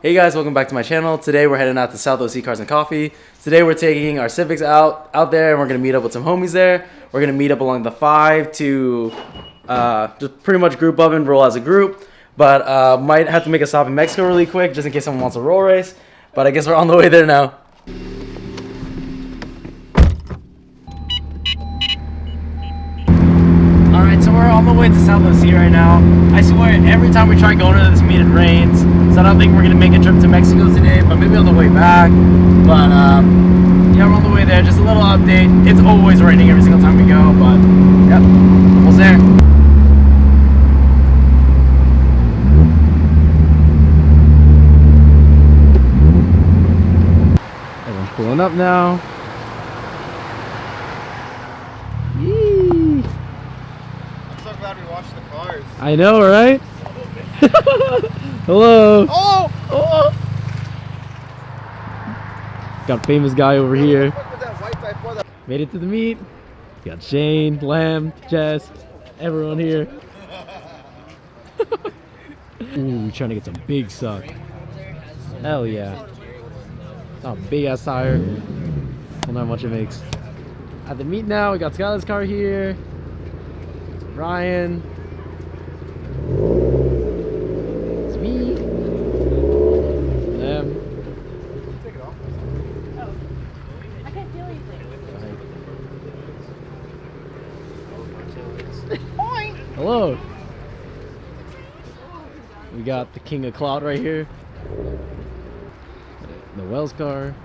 Hey guys, welcome back to my channel. Today we're heading out to South OC Cars and Coffee. Today we're taking our Civics out there and we're going to meet up with some homies there. We're going to meet up along the 5 to just pretty much group up and roll as a group. But might have to make a stop in Mexico really quick just in case someone wants a roll race. But I guess we're on the way there now. Alright, so we're on the way to South OC right now. I swear every time we try going to this meet it rains. So I don't think we're going to make a trip to Mexico today, but maybe on the way back. But yeah, we're on the way there. Just a little update. It's always raining every single time we go, but yep, almost there. Everyone's pulling up now. Yee. I'm so glad we watched the cars. I know, right? Hello. Oh! Oh! Got a famous guy over here. What was that white guy for that? Made it to the meet. Got Shane, Lamb, Jess, everyone here. Ooh, trying to get some big suck. Hell yeah. Oh, big ass tire. Don't know how much it makes. At the meet now, we got Skylar's car here. Ryan. It's me. Them. Take it off. Oh. I can't feel anything. Hello. We got the king of cloud right here. The Wells car.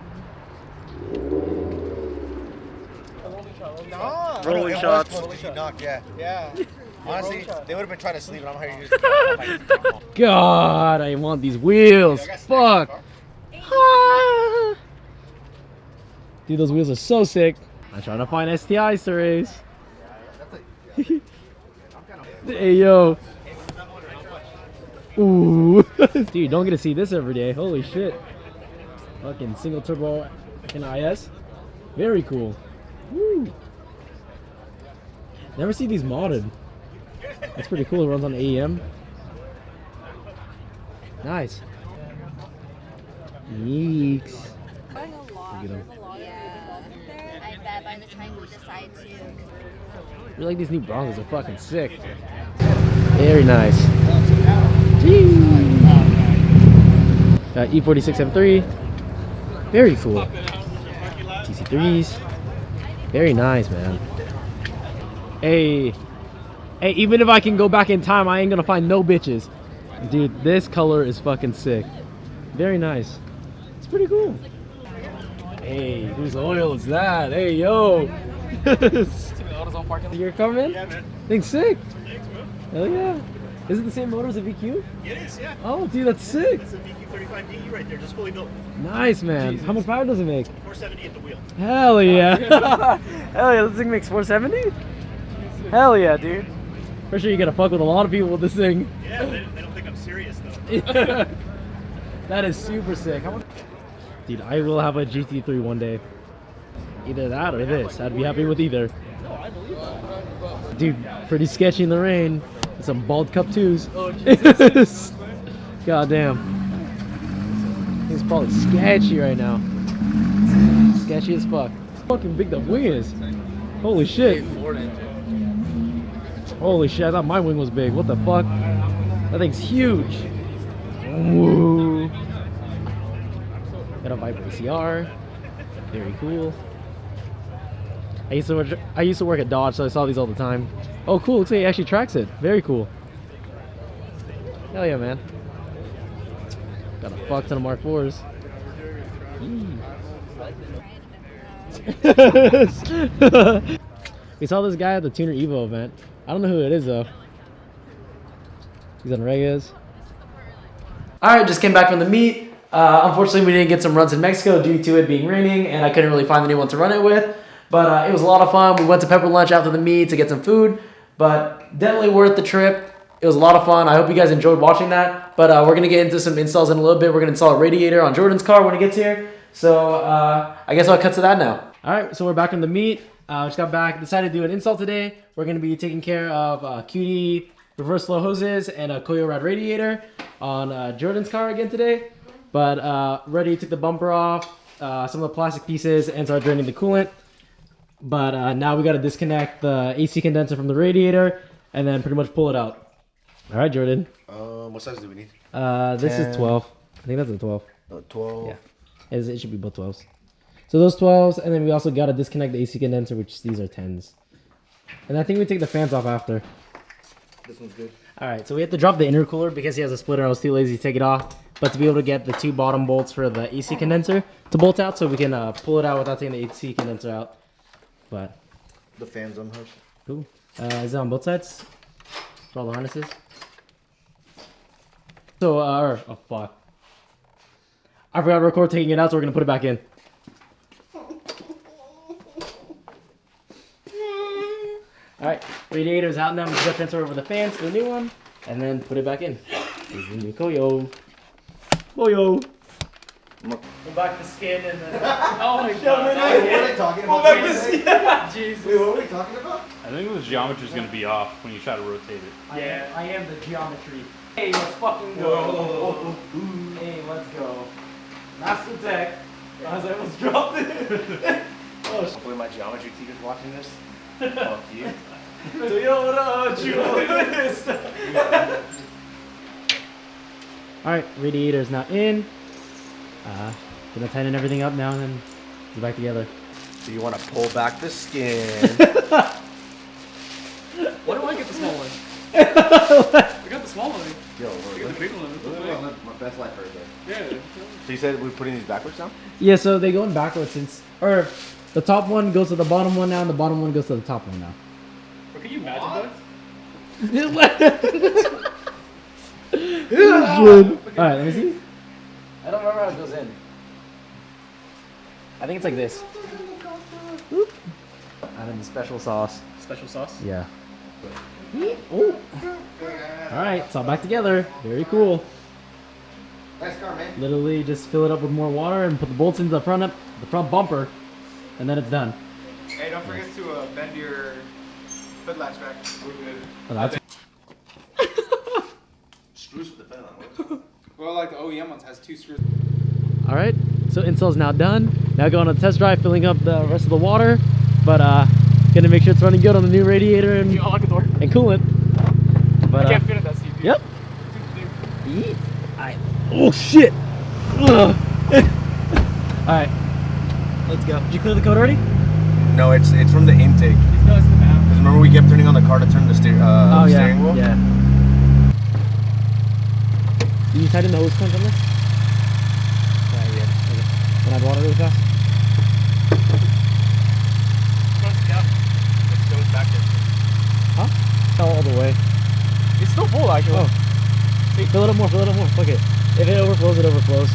No. Rolling It shots. was totally knocked, yeah. Yeah. Honestly, they would have been trying to sleep and I'm here to God, I want these wheels. Fuck. Ah. Dude, those wheels are so sick. I'm trying to find STIs to race. Hey, yo. Ooh. Dude, don't get to see this every day. Holy shit. Fucking single turbo in IS. Very cool. Woo. Never see these modded. That's pretty cool. It runs on AEM. Nice. Yeeks. Going a lot. Look at 'em. Yeah. I bet by the time we decide to. I feel like these new Broncos are fucking sick. Very nice. Gee. Got E46 M3. Very cool. TC3s. Very nice, man. Hey, even if I can go back in time, I ain't gonna find no bitches. Dude, this color is fucking sick. Very nice. It's pretty cool. Hey, whose oil is that? Hey, yo. You're coming? Yeah, man. Thing's sick. Thanks, bro. Hell yeah. Is it the same motor as a VQ? It is, yeah. Oh, dude, that's sick. It's a VQ35DE right there, just fully built. Nice, man. How much power does it make? 470 at the wheel. Hell yeah. Hell yeah, this thing makes 470? Hell yeah, dude. For sure you're gonna fuck with a lot of people with this thing. Yeah, they don't think I'm serious, though. That is super sick. Dude, I will have a GT3 one day. Either that or this. I'd be happy with either. No, I believe that. Dude, pretty sketchy in the rain. Some bald cup 2s. Oh, Jesus. God damn. He's probably sketchy right now. Sketchy as fuck. Fucking big the wing is. Holy shit. Holy shit, I thought my wing was big. What the fuck? That thing's huge. Woo. Got a Viper ACR. Very cool. I used to work at Dodge, so I saw these all the time. Oh, cool. Looks like he actually tracks it. Very cool. Hell yeah, man. Got a fuck ton of Mark 4s. We saw this guy at the Tuner Evo event. I don't know who it is, though. He's on Reyes. Alright, just came back from the meet. Unfortunately, we didn't get some runs in Mexico due to it being raining, and I couldn't really find anyone to run it with. But it was a lot of fun. We went to Pepper Lunch after the meet to get some food, but definitely worth the trip. It was a lot of fun. I hope you guys enjoyed watching that. But we're going to get into some installs in a little bit. We're going to install a radiator on Jordan's car when he gets here. So I guess I'll cut to that now. All right, so we're back from the meet. Just got back, decided to do an install today. We're going to be taking care of QD reverse flow hoses and a coil rod radiator on Jordan's car again today. But Reddy took the bumper off, some of the plastic pieces, and started draining the coolant. But now we got to disconnect the AC condenser from the radiator and then pretty much pull it out. All right, Jordan. What size do we need? This 10. is 12. I think that's a 12. 12. Yeah. It should be both 12s. So those 12s, and then we also got to disconnect the AC condenser, which these are 10s. And I think we take the fans off after. This one's good. All right, so we have to drop the intercooler because he has a splitter. I was too lazy to take it off. But to be able to get the 2 bottom bolts for the AC condenser to bolt out so we can pull it out without taking the AC condenser out. But The fans unhooked. cool. Is it on both sides? For all the harnesses? So, oh fuck. I forgot to record taking it out, so we're gonna put it back in. Alright, radiator's out now. I'm just gonna transfer over the fans to the new one, and then put it back in. This is the new Koyo. Koyo! We'll back the skin and then... Oh my god. What are they talking about? Back the skin! Jesus. Wait, what were we talking about? I think the geometry's gonna be off when you try to rotate it. Yeah, I am the geometry. Hey, let's fucking go. Hey, let's go. Master Tech. I was like, almost dropped it. Oh, Hopefully my geometry teacher's watching this. Fuck you. Alright, radiator's now in. Gonna tighten everything up now and then get back together. So you want to pull back the skin. Why do I get the small one? I got the small one. Yo, I got the big one. my best life right there. Yeah. So you said we're putting these backwards now? Yeah, so they go in backwards since, or the top one goes to the bottom one now and the bottom one goes to the top one now. But can you imagine Alright, let me see. I don't remember how it goes in. I think it's like this. Whoop. And then the special sauce. that? Special sauce? Yeah. Alright, it's all back together. Very cool. Nice car, man. Literally just fill it up with more water and put the bolts into the front bumper, and then it's done. Hey, don't forget to bend your hood latch back. Oh, that's Screws with the fan on. Well, like the OEM ones has 2 screws. Alright, so install's now done. Now going on a test drive, filling up the rest of the water, but gonna make sure it's running good on the new radiator and coolant. But I can't fit in that seat, dude. yep. Yeet. Alright. Oh shit! Alright, let's go. Did you clear the code already? No, it's from the intake. No, it's in the back. Because remember we kept turning on the car to turn the steering wheel? Yeah. Did you tighten the hose clamp on this? Yeah. Okay. Can I add water really fast? It goes back there. Huh? All the way. It's still full, actually. Oh. Fill it up more, fuck it. If it overflows, it overflows.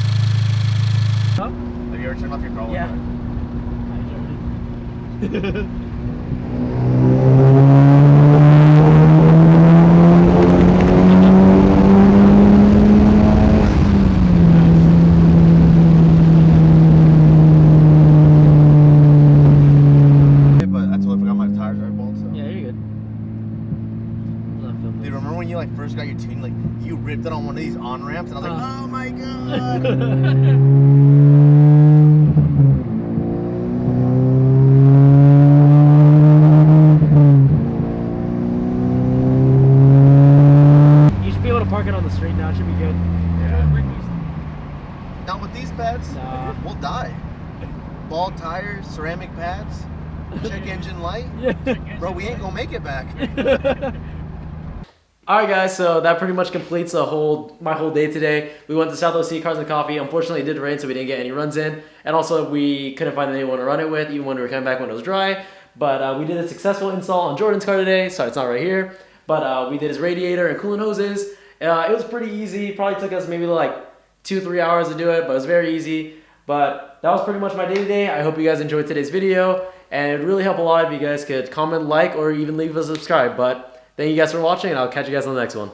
Huh? Have you ever turned off your car? Yeah. But I totally forgot my tires are bolts. So. Yeah, you're good. Dude, remember when you like first got your tune, like you ripped it on one of these on ramps, and I was like, oh my god. You should be able to park it on the street now. It should be good. Not with these pads. Nah. We'll die. Ball tires, ceramic pads, check engine light. Bro, we ain't gonna make it back. Alright guys, so that pretty much completes my whole day today. We went to South OC Cars and Coffee. Unfortunately it did rain, so we didn't get any runs in. And also we couldn't find anyone to run it with, even when we were coming back when it was dry. But we did a successful install on Jordan's car today. Sorry, it's not right here. But we did his radiator and coolant hoses. It was pretty easy. Probably took us maybe like 2-3 hours to do it, but it was very easy. But that was pretty much my day today. I hope you guys enjoyed today's video. And it would really help a lot if you guys could comment, like, or even leave a subscribe. But thank you guys for watching, and I'll catch you guys on the next one.